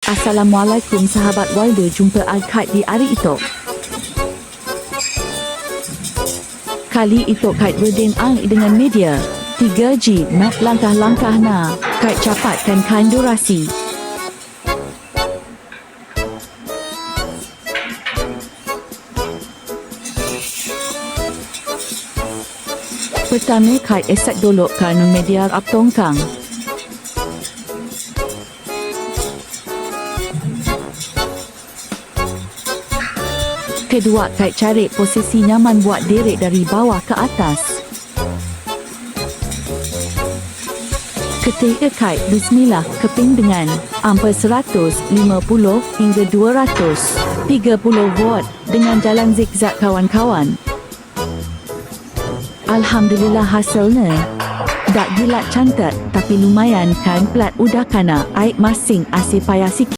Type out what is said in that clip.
Assalamualaikum sahabat Wilder, jumpa Al-Khaid di hari itu. Kali itu Khaid berdin dengan media 3G map langkah-langkah na Khaid capatkan kan durasi. Pertama Khaid esak dulu kerana media ap tongkang. Kedua, Khaid cari posisi nyaman buat derek dari bawah ke atas. Ketiga, Khaid bismillah keping dengan ampere 150 hingga 230 volt dengan jalan zigzag kawan-kawan. Alhamdulillah hasilnya tak gila cantik, tapi lumayan kan. Plat udah kana air masing asyik payah sikit.